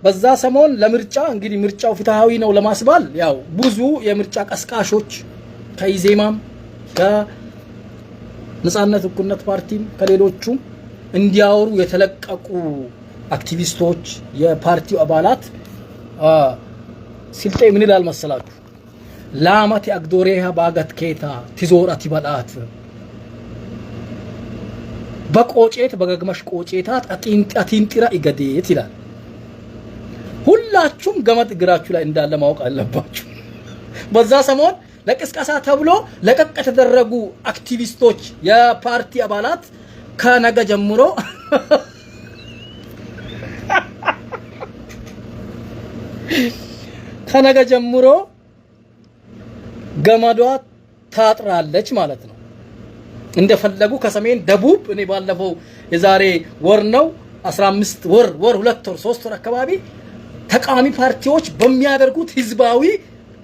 በዛ ሰሞን ለምርጫ እንግዲህ ምርጫው ፍትሃዊ ነው ለማስባል ያው ብዙ የምርጫ ቀስቃሾች ከኢዜማም ከነጻነት እኩልነት ፓርቲም ከሌሎቹ እንዲያወሩ የተለቀቁ አክቲቪስቶች የፓርቲው አባላት ሲልጤ ምን ይላል መሰላችሁ? ላማት አግዶሬሃ ባጋት ኬታ ትዞራት ይበላት በቆጬት በገግመሽ ቆጬታት አቲንጥራ ይገዴት ይላል። ሁላችሁም ገመድ እግራችሁ ላይ እንዳለ ማወቅ አለባችሁ። በዛ ሰሞን ለቅስቀሳ ተብሎ ለቀቅ የተደረጉ አክቲቪስቶች የፓርቲ አባላት ከነገ ጀምሮ ከነገ ጀምሮ ገመዷ ታጥራለች ማለት ነው። እንደፈለጉ ከሰሜን ደቡብ እኔ ባለፈው የዛሬ ወር ነው 15 ወር 2 ወር 3 ወር አካባቢ ተቃዋሚ ፓርቲዎች በሚያደርጉት ህዝባዊ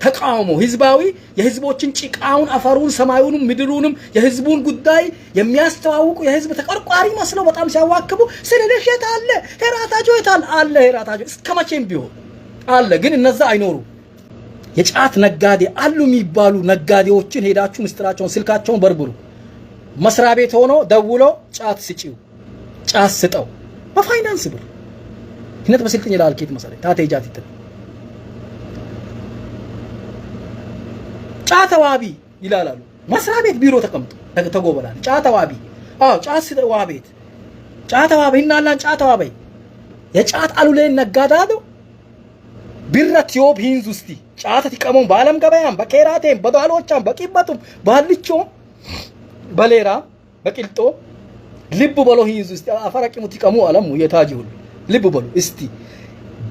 ተቃውሞ ህዝባዊ የህዝቦችን ጭቃውን አፈሩን ሰማዩንም ምድሩንም የህዝቡን ጉዳይ የሚያስተዋውቁ የህዝብ ተቆርቋሪ መስለው በጣም ሲያዋክቡ ስለደሸት አለ ሄራታጆ ይታል አለ ሄራታጆ እስከመቼም ቢሆን አለ። ግን እነዛ አይኖሩ የጫት ነጋዴ አሉ የሚባሉ ነጋዴዎችን ሄዳችሁ ምስጥራቸውን ስልካቸውን በርብሩ። መስሪያ ቤት ሆኖ ደውሎ ጫት ስጪው ጫት ስጠው በፋይናንስ ብር ህነት በስልጥኝ ይላል ኬት መሰለኝ ታቴጃት ይተል ጫተዋቢ ይላላሉ። መስሪያ ቤት ቢሮ ተቀምጦ ተጎበላል ጫተዋቢ ጫት ስጠው ቤት ጫተዋቢ እናላን ጫተዋቢ የጫት አሉሌን ነጋዳዶ ቢራቲዮብ ሂንዙስቲ ጫት ይቀመው በአለም ገበያም በኬራቴም በዳሎቻም በቂበቱም ባልቾም በሌራ በቂልጦ ልብ በሎ ሂንዙስቲ አፈራቂሙት ይቀሙ አለሙ የታጂው ልብ በሉ እስቲ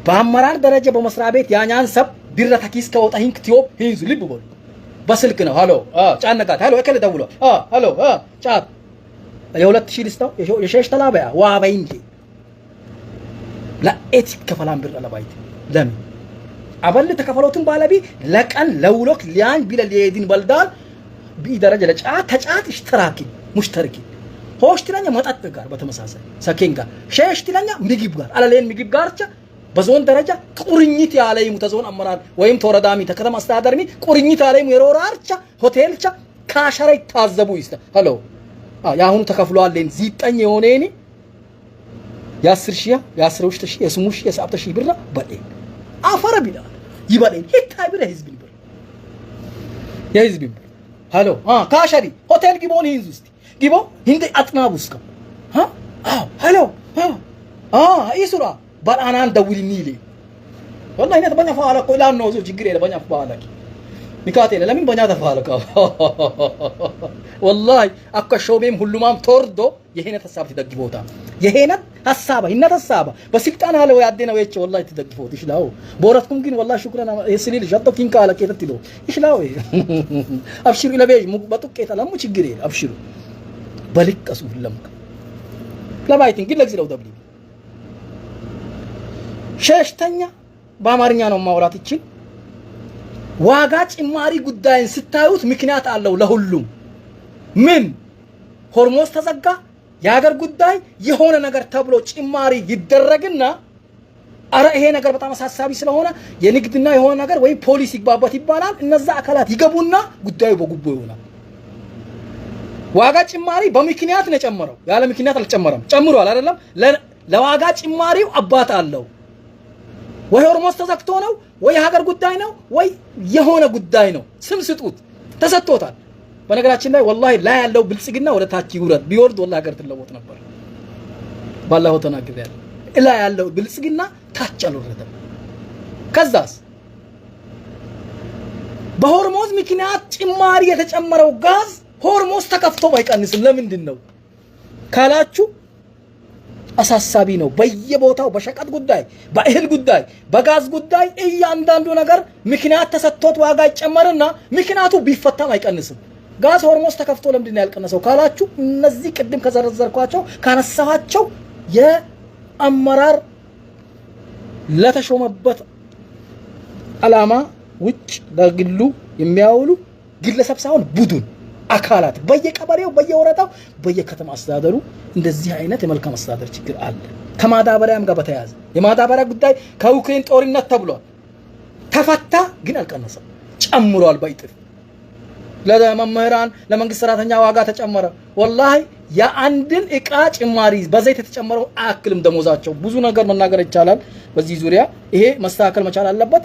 በአመራር ደረጃ በመስሪያ ቤት ያኛን ሰብ ቢራታኪስ ከወጣ ሂንክቲዮብ ሂንዙ ልብ በሉ በስልክ ነው ሃሎ ጫነቃት ሃሎ እከለ ደውሎ ሃሎ ጫት የ2000 ልስታው የሸሽ ተላበያ ዋባይ እንጂ ለኤቲክ ከፈላም ብር ለባይት ለምን አበል ተከፈሎትን ባለቢ ለቀን ለውሎክ ሊያን ቢለ ሊዲን በልዳል ቢደረጃ ለጫት ተጫት እሽተራኪ ሙሽተርኪ ሆሽትለኛ መጣጥ ጋር በተመሳሳይ ሰኬን ጋር ሸሽትለኛ ምግብ ጋር አለሌን ምግብ ጋርቻ በዞን ደረጃ ቁርኝት ያለይሙ ተዞን አመራር ወይም ተወረዳሚ ተከተማ አስተዳደርሚ ቁርኝት ያለይሙ የሮራርቻ ሆቴልቻ ካሸረ ታዘቡ ይስታ ሃሎ ያሁኑ ተከፍሏልን ዚጠኝ የሆነኒ የ10 ሺህ የ12 ሺህ የ8 ሺህ የ7 ሺህ ብር በዴ አፈረ ቢላል ይበለኝ ሂታይ ብለ ህዝብ ይበል የህዝብ ይበል ሃሎ ካሸሪ ሆቴል ግቦን ይንዙስቲ ግቦ እንደ አጥናቡስከ ሃሎ ይሱራ ባላናን ደውልኒ ይለ والله እኔ ተበኛ ፈዋላ ቆላ ነው ዞ ችግር የለ በኛ ፈዋላ ሚካቴለ ለምን በኛ ተፈዋላ والله አከሾሜም ሁሉማም ተወርዶ የሄነት ሐሳብ ትደግፎታ የሄነት ሐሳብ ይነት ሐሳብ በስልጣን አለ ወይ አደና ወይቼ والله ትደግፎት ይሽላው ቦራትኩም ግን والله شكرا የስሊል ጃቶ ኪንካ አለ ከየትሎ ይሽላው አብሽሩ ለበይ በጥቄታ ለሙ ችግር የለ አብሽሩ በልቀሱ ለምክ ለባይቲን ግን ለግዚለው ደብሊ ሸሽተኛ በአማርኛ ነው ማውራት ይችል ዋጋ ጭማሪ ጉዳይን ስታዩት ምክንያት አለው ለሁሉም ምን ሆርሞስ ተዘጋ የሀገር ጉዳይ የሆነ ነገር ተብሎ ጭማሪ ይደረግና አረ ይሄ ነገር በጣም አሳሳቢ ስለሆነ የንግድና የሆነ ነገር ወይ ፖሊስ ይግባባት ይባላል። እነዛ አካላት ይገቡና ጉዳዩ በጉቦ ይሆናል። ዋጋ ጭማሪ በምክንያት ነው ጨመረው ያለ ምክንያት አልጨመረም ጨምሯል አይደለም ለዋጋ ጭማሪው አባት አለው ወይ ሆርሞስ ተዘግቶ ነው ወይ ሀገር ጉዳይ ነው ወይ የሆነ ጉዳይ ነው ስም ስጡት ተሰጥቶታል። በነገራችን ላይ والله ላይ ያለው ብልጽግና ወደ ታች ይውረድ ቢወርድ والله ሀገር ትለወጥ ነበር ባላሁ ተናግሬያለሁ ላይ ያለው ብልጽግና ታች አልወረደም። ከዛስ በሆርሞዝ ምክንያት ጭማሪ የተጨመረው ጋዝ ሆርሞዝ ተከፍቶ ባይቀንስም ለምንድን ነው ካላችሁ አሳሳቢ ነው። በየቦታው በሸቀጥ ጉዳይ በእህል ጉዳይ በጋዝ ጉዳይ እያንዳንዱ ነገር ምክንያት ተሰጥቶት ዋጋ ይጨመርና ምክንያቱ ቢፈታም አይቀንስም። ጋዝ ሆርሞዝ ተከፍቶ ለምንድን ነው ያልቀነሰው ካላችሁ እነዚህ ቅድም ከዘረዘርኳቸው ካነሳኋቸው የአመራር ለተሾመበት አላማ ውጭ ለግሉ የሚያውሉ ግለሰብ ሳይሆን ቡድን አካላት በየቀበሌው በየወረዳው በየከተማ አስተዳደሩ እንደዚህ አይነት የመልካም አስተዳደር ችግር አለ። ከማዳበሪያም ጋር በተያያዘ የማዳበሪያ ጉዳይ ከዩክሬን ጦርነት ተብሏል ተፈታ፣ ግን አልቀነሰም፣ ጨምሯል በይጥፍ። ለመምህራን ለመንግስት ሰራተኛ ዋጋ ተጨመረ። ወላሂ የአንድን እቃ ጭማሪ በዘይት የተጨመረው አያክልም ደሞዛቸው። ብዙ ነገር መናገር ይቻላል በዚህ ዙሪያ። ይሄ መስተካከል መቻል አለበት።